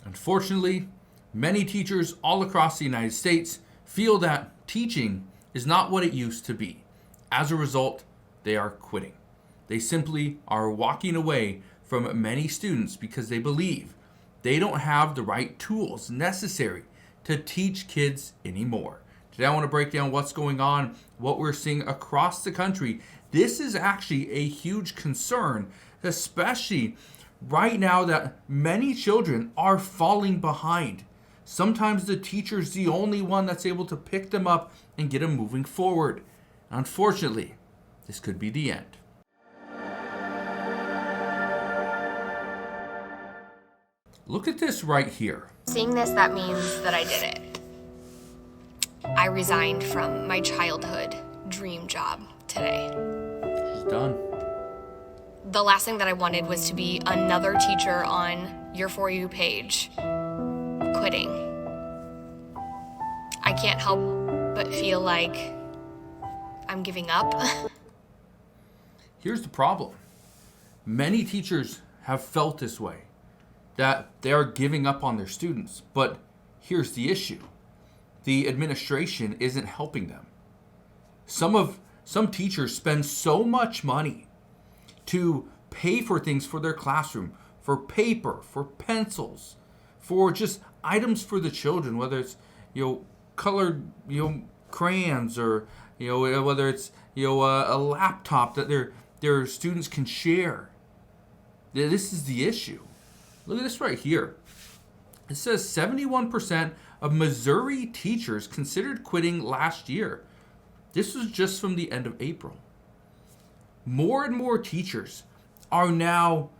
Unfortunately, many teachers all across the United States feel that teaching is not what it used to be. As a result, they are quitting. They simply are walking away from many students because they believe they don't have the right tools necessary to teach kids anymore. Today I want to break down what's going on, what we're seeing across the country. This is actually a huge concern, especially right now that many children are falling behind. Sometimes the teacher's the only one that's able to pick them up and get them moving forward. Unfortunately, this could be the end. Look at this right here. Seeing this, that means that I did it. I resigned from my childhood dream job today. She's done. The last thing that I wanted was to be another teacher on your For You page, quitting. I can't help but feel like I'm giving up. Here's the problem. Many teachers have felt this way, that they are giving up on their students. But here's the issue. The administration isn't helping them. Some teachers spend so much money to pay for things for their classroom, for paper, for pencils, for just items for the children, whether it's colored crayons or whether it's a laptop that their students can share. This is the issue. Look at this right here. It says 71% of Missouri teachers considered quitting last year. This was just from the end of April. More and more teachers are now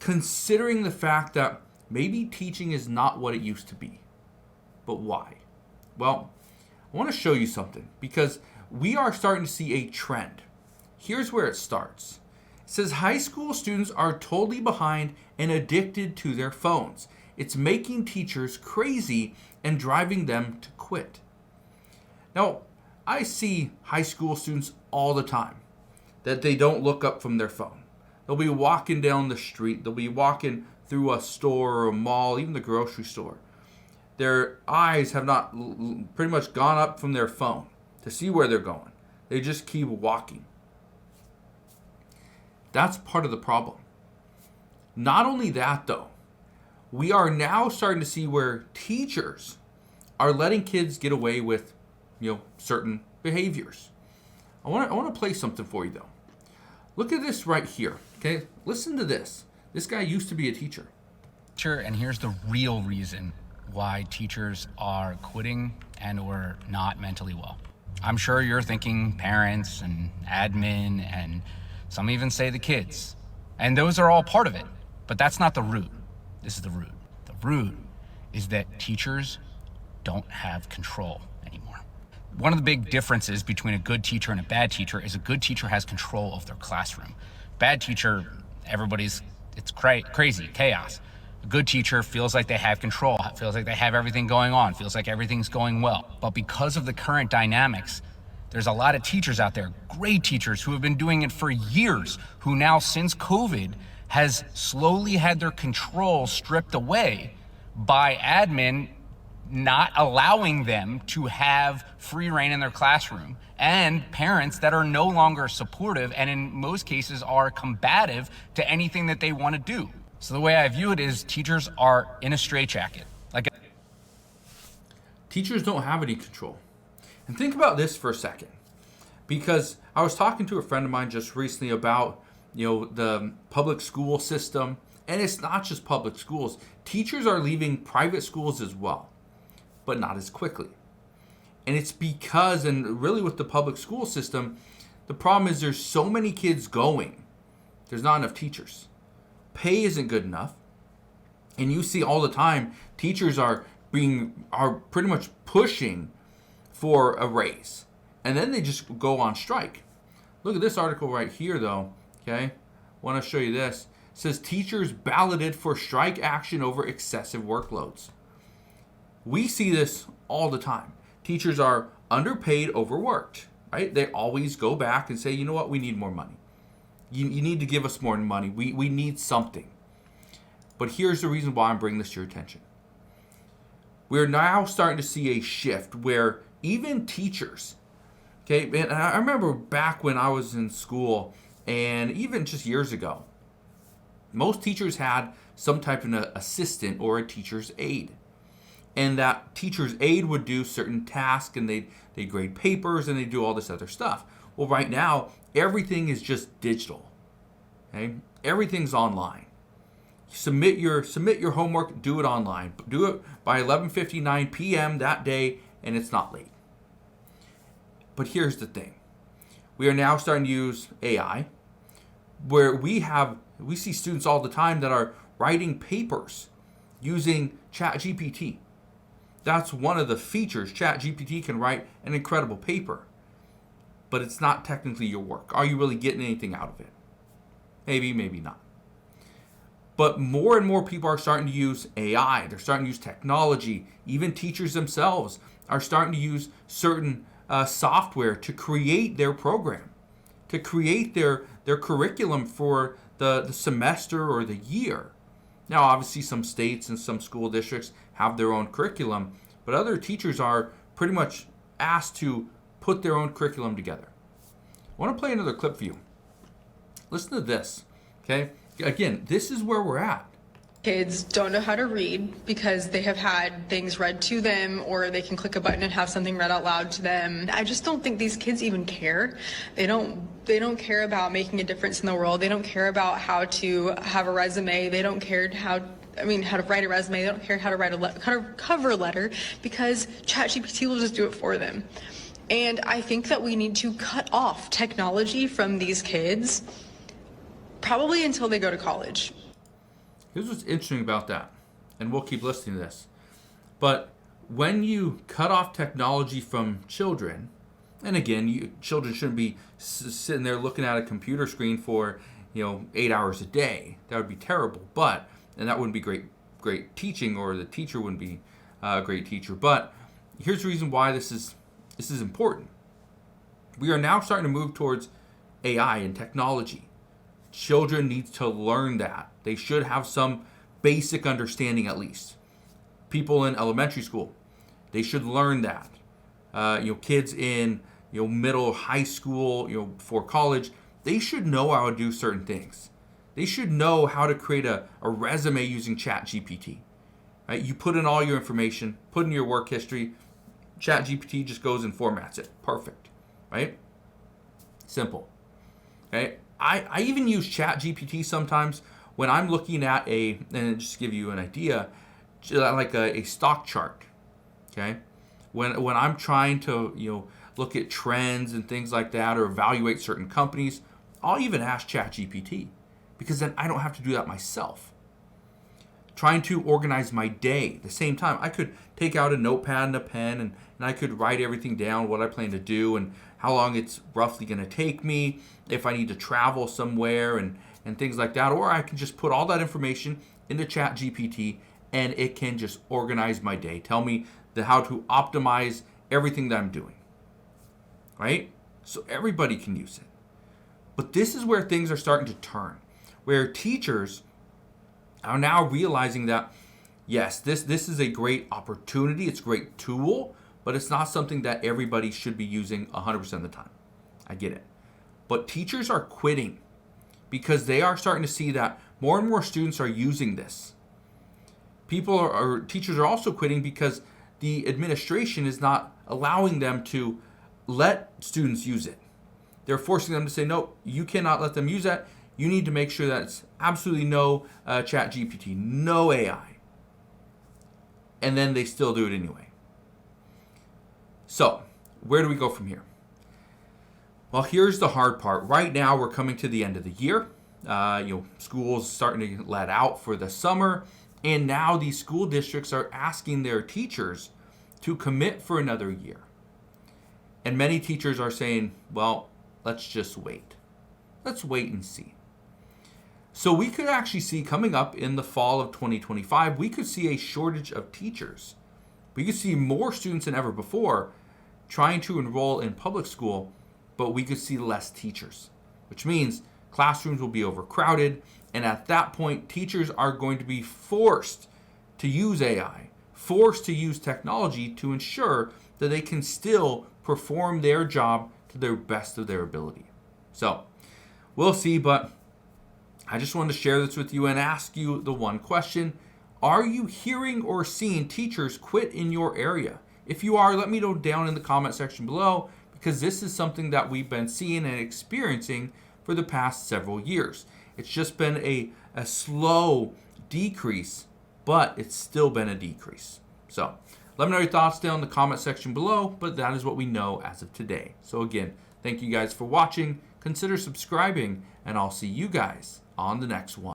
considering the fact that maybe teaching is not what it used to be. But why? Well, I want to show you something because we are starting to see a trend. Here's where it starts. It says high school students are totally behind and addicted to their phones. It's making teachers crazy and driving them to quit. Now, I see high school students all the time that they don't look up from their phone. They'll be walking down the street. They'll be walking through a store or a mall, even the grocery store. Their eyes have not pretty much gone up from their phone to see where they're going. They just keep walking. That's part of the problem. Not only that though, we are now starting to see where teachers are letting kids get away with, certain behaviors. I want to play something for you though. Look at this right here. Okay, listen to this. This guy used to be a teacher. Sure, and here's the real reason why teachers are quitting and or not mentally well. I'm sure you're thinking parents and admin and some even say the kids. And those are all part of it, but that's not the root. This is the root. The root is that teachers don't have control anymore. One of the big differences between a good teacher and a bad teacher is a good teacher has control of their classroom. Bad teacher, it's crazy, chaos. A good teacher feels like they have control, feels like they have everything going on, feels like everything's going well. But because of the current dynamics, there's a lot of teachers out there, great teachers who have been doing it for years, who now since COVID has slowly had their control stripped away by admin not allowing them to have free reign in their classroom, and parents that are no longer supportive and in most cases are combative to anything that they want to do. So the way I view it is teachers are in a straitjacket. Teachers don't have any control. And think about this for a second, because I was talking to a friend of mine just recently about, the public school system, and it's not just public schools. Teachers are leaving private schools as well, but not as quickly. And it's because, and really with the public school system, the problem is there's so many kids going, there's not enough teachers. Pay isn't good enough. And you see all the time, teachers are pretty much pushing for a raise. And then they just go on strike. Look at this article right here though, okay? Want to show you this. It says teachers balloted for strike action over excessive workloads. We see this all the time. Teachers are underpaid, overworked, right? They always go back and say, you know what, we need more money. You need to give us more money. We need something. But here's the reason why I'm bringing this to your attention. we're now starting to see a shift where even teachers, okay, and I remember back when I was in school and even just years ago, most teachers had some type of an assistant or a teacher's aide. And that teacher's aide would do certain tasks, and they grade papers, and they do all this other stuff. Well, right now, everything is just digital. Okay? Everything's online. Submit your homework, do it online. Do it by 11:59 p.m. that day, and it's not late. But here's the thing. We are now starting to use AI, where we see students all the time that are writing papers using ChatGPT. That's one of the features. ChatGPT can write an incredible paper, but it's not technically your work. Are you really getting anything out of it? Maybe, maybe not. But more and more people are starting to use AI. They're starting to use technology. Even teachers themselves are starting to use certain software to create their program, to create their curriculum for the semester or the year. Now, obviously, some states and some school districts have their own curriculum, but other teachers are pretty much asked to put their own curriculum together. I want to play another clip for you. Listen to this, okay? Again, this is where we're at. Kids don't know how to read because they have had things read to them, or they can click a button and have something read out loud to them. I just don't think these kids even care. They don't care about making a difference in the world. They don't care about how to have a resume. They don't care how to write a resume. They don't care how to write a cover letter, because ChatGPT will just do it for them. And I think that we need to cut off technology from these kids, probably until they go to college. Here's what's interesting about that, and we'll keep listening to this. But when you cut off technology from children, and again, children shouldn't be sitting there looking at a computer screen for 8 hours a day. That would be terrible. And that wouldn't be great teaching, or the teacher wouldn't be a great teacher. But here's the reason why this is important. We are now starting to move towards AI and technology. Children need to learn that. They should have some basic understanding at least. People in elementary school, they should learn that. Kids in middle, high school, before college, they should know how to do certain things. They should know how to create a resume using ChatGPT. Right? You put in all your information, put in your work history, ChatGPT just goes and formats it. Perfect. Right? Simple. Okay? I even use ChatGPT sometimes when I'm looking at and just to give you an idea, like a stock chart. Okay? When I'm trying to look at trends and things like that, or evaluate certain companies, I'll even ask ChatGPT, because then I don't have to do that myself. Trying to organize my day, the same time, I could take out a notepad and a pen, and I could write everything down, what I plan to do, and how long it's roughly going to take me, if I need to travel somewhere, and things like that. Or I can just put all that information into ChatGPT, and it can just organize my day, tell me how to optimize everything that I'm doing. Right? So everybody can use it. But this is where things are starting to turn, where teachers are now realizing that, yes, this is a great opportunity, it's a great tool, but it's not something that everybody should be using 100% of the time. I get it. But teachers are quitting because they are starting to see that more and more students are using this. Teachers are also quitting because the administration is not allowing them to let students use it. They're forcing them to say, no, you cannot let them use that. You need to make sure that it's absolutely no ChatGPT, no AI. And then they still do it anyway. So, where do we go from here? Well, here's the hard part. Right now, we're coming to the end of the year. Schools starting to let out for the summer. And now these school districts are asking their teachers to commit for another year. And many teachers are saying, well, let's just wait. Let's wait and see. So we could actually see coming up in the fall of 2025, we could see a shortage of teachers. We could see more students than ever before trying to enroll in public school, but we could see less teachers, which means classrooms will be overcrowded. And at that point, teachers are going to be forced to use AI, forced to use technology to ensure that they can still perform their job to the best of their ability. So, we'll see, but I just wanted to share this with you and ask you the one question. Are you hearing or seeing teachers quit in your area? If you are, let me know down in the comment section below, because this is something that we've been seeing and experiencing for the past several years. It's just been a slow decrease, but it's still been a decrease. So let me know your thoughts down in the comment section below, but that is what we know as of today. So again, thank you guys for watching. Consider subscribing, and I'll see you guys on the next one.